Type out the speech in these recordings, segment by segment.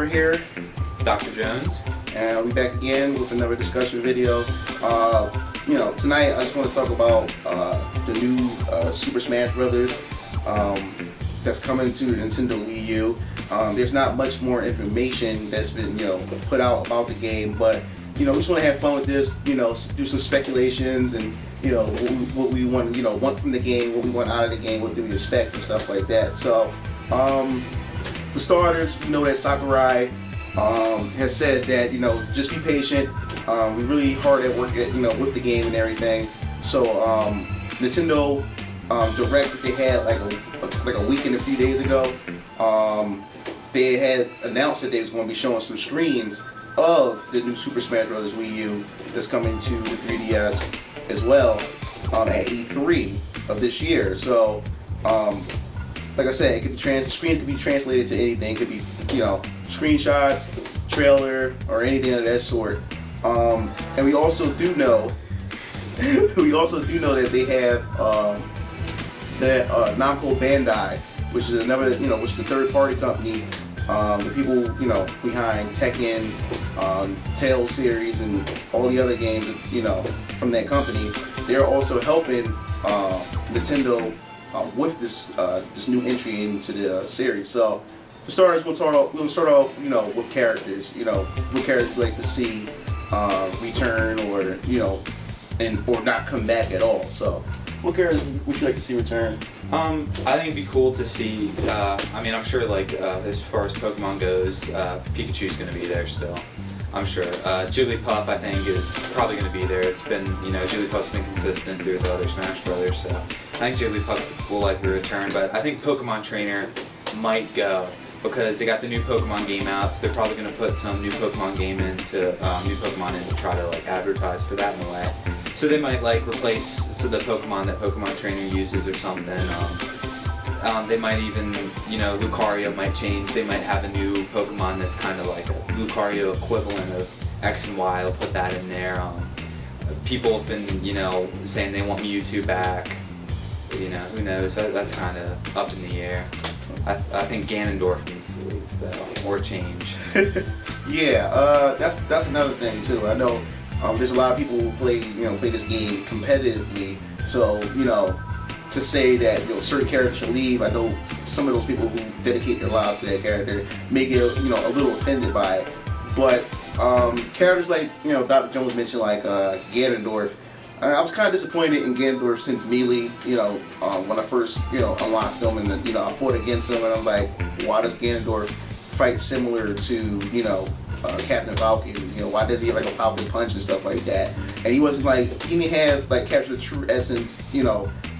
over here. Dr. Jones. And I'll be back again with another discussion video. Tonight I just want to talk about the new Super Smash Brothers that's coming to the Nintendo Wii U. There's not much more information that's been put out about the game, but we just want to have fun with this. Do some speculations and what we want want from the game, what we want out of the game, what do we expect and stuff like that. So for starters, we know that Sakurai has said that just be patient. We're really hard at work with the game and everything. So Nintendo Direct that they had like a week and a few days ago, they had announced that they was going to be showing some screens of the new Super Smash Bros. Wii U that's coming to the 3DS as well at E3 of this year. So like I said, it could be screens could be translated to anything. It could be screenshots, trailer, or anything of that sort. And we also do know that they have that Namco Bandai, which is another which is the third-party company, the people behind Tekken, Tales series, and all the other games from that company. They're also helping Nintendo with this new entry into the series. So for starters, we'll start off with characters. What characters you like to see return or or not come back at all. So what characters would you like to see return? I think it'd be cool to see. I'm sure as far as Pokemon goes, Pikachu's going to be there still. I'm sure. Jigglypuff, I think, is probably going to be there. It's been, Jigglypuff's been consistent through the other Smash Brothers, so I think Jigglypuff will likely return. But I think Pokemon Trainer might go because they got the new Pokemon game out, so they're probably going to put some new Pokemon game into new Pokemon in to try to advertise for that in a way. So they might replace the Pokemon that Pokemon Trainer uses or something. They might even, Lucario might change. They might have a new Pokemon that's kind of like a Lucario equivalent of X and Y. They'll put that in there. People have been, saying they want Mewtwo back. Who knows? That's kind of up in the air. I think Ganondorf needs to leave, though, or change. Yeah, that's another thing too. I know there's a lot of people who play this game competitively. So to say that certain characters should leave, I know some of those people who dedicate their lives to that character may get a little offended by it. But characters like Dr. Jones mentioned, like Ganondorf. I was kind of disappointed in Ganondorf since Melee. When I first unlocked him and I fought against him, and I'm like, why does Ganondorf fight similar to Captain Falcon? Why does he have a Falcon punch and stuff like that? And he wasn't he didn't have capture the true essence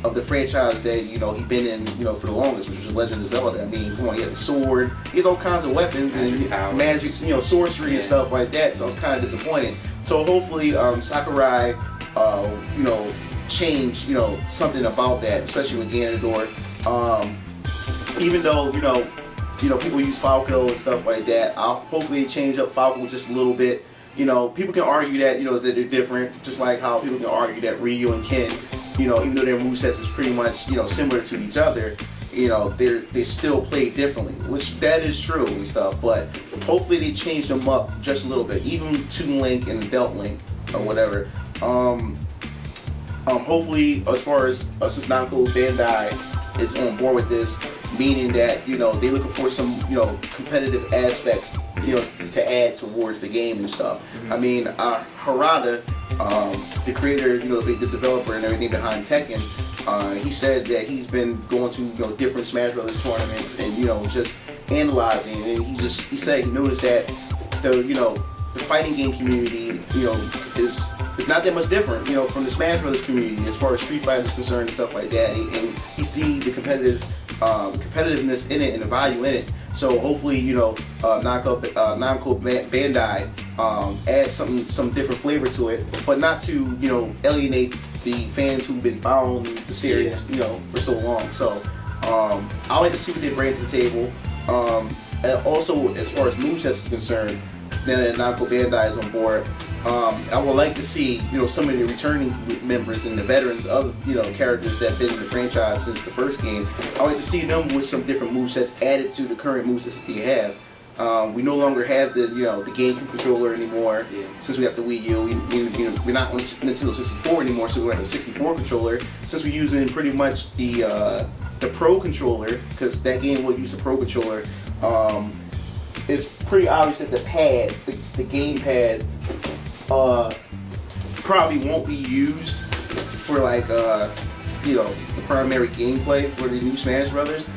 of the franchise that he'd been in for the longest, which was Legend of Zelda. I mean, come on, he has a sword, he has all kinds of weapons and magic, sorcery and stuff like that. So I was kind of disappointed. So hopefully Sakurai change something about that, especially with Ganondorf. Even though people use Falco and stuff like that, I'll hopefully change up Falco just a little bit. People can argue that that they're different, just like how people can argue that Ryu and Ken, even though their movesets is pretty much similar to each other, they still play differently, which that is true and stuff. But hopefully they change them up just a little bit, even Toon Link and Adult Link or whatever. Hopefully, as far as since Namco Bandai is on board with this, meaning that they're looking for some competitive aspects to add towards the game and stuff. Mm-hmm. I mean, Harada, the creator, the developer and everything behind Tekken, he said that he's been going to different Smash Brothers tournaments and just analyzing, and he said he noticed that the fighting game community is not that much different from the Smash Brothers community as far as Street Fighter is concerned and stuff like that, and he see the competitiveness in it and the value in it. So hopefully, Namco Bandai adds some different flavor to it, but not to alienate the fans who've been following the series for so long. So I like to see what they bring to the table. And also, as far as movesets is concerned, now that Namco Bandai is on board, I would like to see some of the returning members and the veterans of characters that have been in the franchise since the first game. I would like to see them with some different movesets added to the current movesets that they have. We no longer have the the GameCube controller anymore. Yeah. Since we have the Wii U, we're not on Nintendo 64 anymore, so we have the 64 controller. Since we're using pretty much the Pro controller, because that game will use the Pro controller, it's pretty obvious that the pad, the gamepad, probably won't be used for like the primary gameplay for the new Smash Brothers.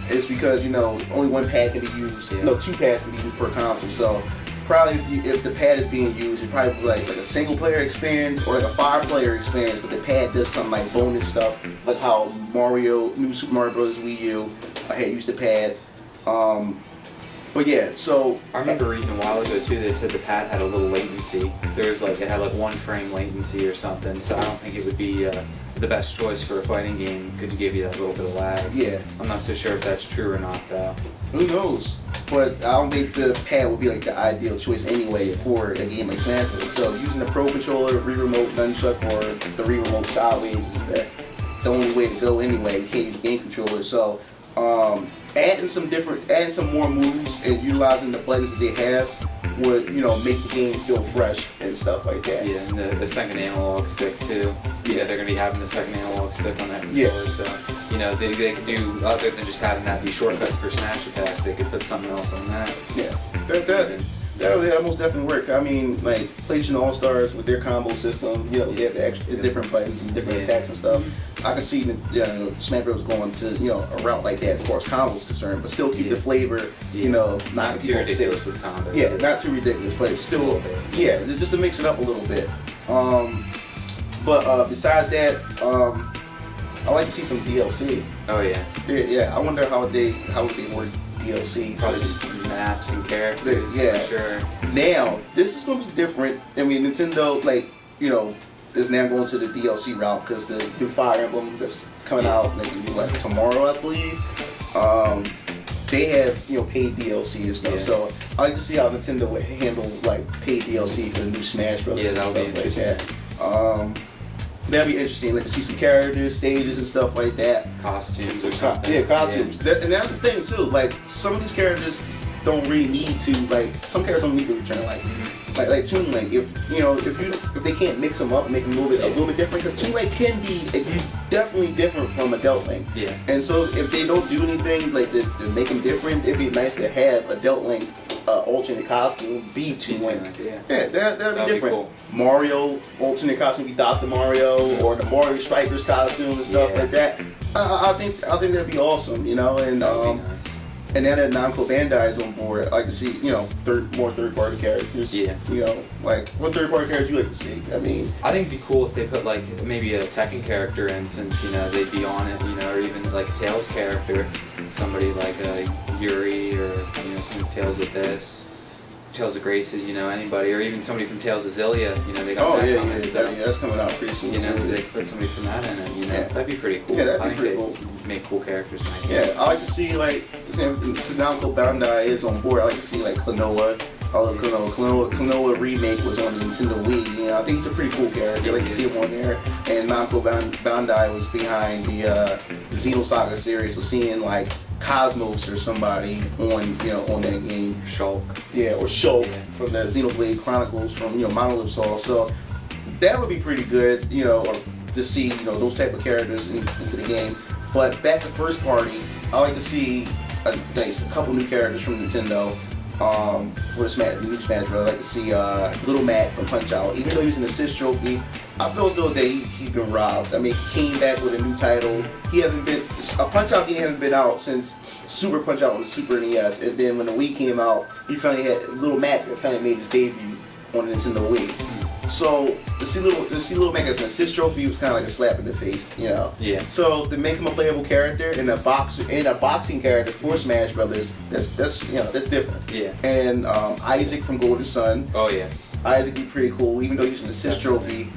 It's because only one pad can be used. Yeah. No, two pads can be used per console. So probably if the pad is being used, it's probably like a single player experience or like a 5-player experience. But the pad does some like bonus stuff, like how New Super Mario Bros. Wii U had used the pad. But yeah, so I remember reading a while ago too. They said the pad had a little latency. There was it had like 1 frame latency or something. So I don't think it would be the best choice for a fighting game. Could give you that little bit of lag. Yeah, I'm not so sure if that's true or not though. who knows? But I don't think the pad would be like the ideal choice anyway for a game like Smash Bros. So using the Pro controller, re-remote nunchuck, or the re-remote sideways is the only way to go anyway. You can't use the game controller. So adding some more moves and utilizing the buttons that they have would make the game feel fresh and stuff like that. Yeah, and the second analog stick too. Yeah, they're gonna be having the second analog stick on that controller. So they could do, other than just having that be shortcuts for smash attacks, they could put something else on that. Yeah, that most definitely work. I mean, like PlayStation All Stars with their combo system, they have the different buttons and different attacks and stuff. I can see Smash Bros. Going to a route like that as far as combos is concerned, but still keep the flavor, not too ridiculous with combos. Yeah, not too ridiculous, but it's still just to mix it up a little bit. But besides that, I like to see some DLC. Oh yeah. Yeah. I wonder how they work DLC. Probably just maps and characters. Yeah. For sure. Now this is gonna be different. I mean, Nintendo is now going to the DLC route because the new Fire Emblem that's coming out tomorrow, I believe. They have paid DLC and stuff. Yeah. So I like to see how Nintendo would handle like paid DLC for the new Smash Brothers and stuff like that. That'd be interesting. Like to see some characters, stages, and stuff like that. Costumes or something. Yeah, costumes. Yeah. And that's the thing too. Like some of these characters don't really need to. Like some characters don't need to return. Like Toon Link. If they can't mix them up, and make them a little bit different. Because Toon Link can be definitely different from Adult Link. Yeah. And so if they don't do anything like to make them different, it'd be nice to have Adult Link alternate costume be Toon Link. Yeah, that'd be different. Be cool. Mario alternate costume be Dr. Mario or the Mario Strikers costume and stuff like that. I think that'd be awesome, and That'd be nice. and now that Namco Bandai is on board, I like to see more third-party characters. Yeah. Like what third-party characters you like to see? I mean, I think it'd be cool if they put like maybe a Tekken character in, since they'd be on it, or even like a Tails character, somebody like a Yuri or some Tales of this. Tales of Graces, anybody, or even somebody from Tales of Xillia, they got that coming. That's coming out pretty soon. So they could put somebody from that in it, that'd be pretty cool. Yeah, that'd be I think pretty they cool. make cool characters in that game. Yeah, I like to see since Namco Bandai is on board, I like to see Klonoa. I love Klonoa. Klonoa remake was on the Nintendo Wii. I think he's a pretty cool character. I like to see him on there. And Namco Bandai was behind the Xenosaga series, so seeing like Cosmos or somebody on that game. Shulk. Yeah, or Shulk from the Xenoblade Chronicles from Monolith Soft. So that would be pretty good, or to see those type of characters into the game. But back to first party, I like to see a couple new characters from Nintendo. For the new Smash Bros. I like to see Little Mac from Punch Out. Even though he's an assist trophy, I feel as though that he's been robbed. I mean, he came back with a new title. A Punch Out game hasn't been out since Super Punch Out on the Super NES. And then when the Wii came out, Little Mac finally made his debut on the Nintendo Wii. So to see Little Mac as an assist trophy was kind of like a slap in the face, Yeah. So to make him a playable character and a boxing character for Smash Brothers, that's different. Yeah. And Isaac from Golden Sun. Oh yeah. Isaac would be pretty cool, even though he's an assist trophy.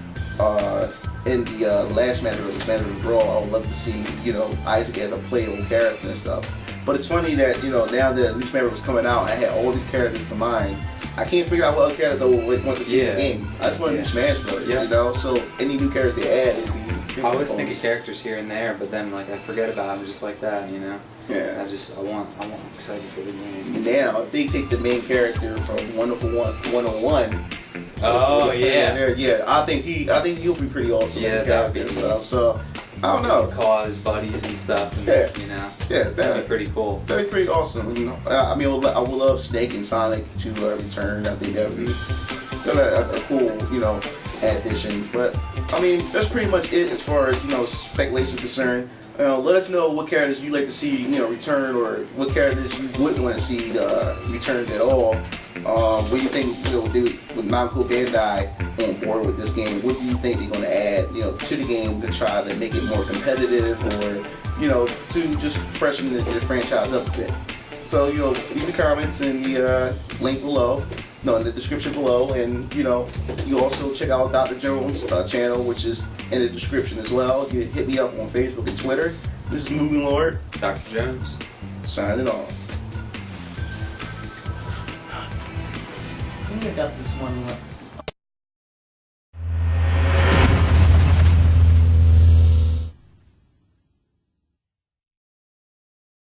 In the last Smash Bros. Brawl, I would love to see Isaac as a playable character and stuff. But it's funny that now that New Smash Bros. Was coming out, I had all these characters to mind. I can't figure out what other characters I would want to see in the game. I just want a new Smash Bros. So any new characters they add, I always think of characters here and there, but then like I forget about them just like that, you know. Yeah. I'm excited for the game. Now, if they take the main character from 101. Oh yeah. Yeah, I think he'll be pretty awesome. Yeah, as a that would character be and cool. stuff. So I don't know. Call out his buddies and stuff, and Yeah. you know. Yeah, That'd be pretty cool. That'd be pretty awesome. You know, I mean, I would love Snake and Sonic to return. I think that would be a cool, you know, addition. But I mean, that's pretty much it as far as, you know, speculation is concerned. Let us know what characters you'd like to see, you know, return, or what characters you wouldn't want to see returned at all. What do you think, you know, with Namco Bandai on board with this game? What do you think they're going to add, you know, to the game to try to make it more competitive, or, you know, to just freshen the franchise up a bit? So, you know, leave the comments in the link below, no, in the description below, and, you know, you also check out Dr. Jones' channel, which is in the description as well. You hit me up on Facebook and Twitter. This is MugenLord. Dr. Jones. Signing off. I think I got this one.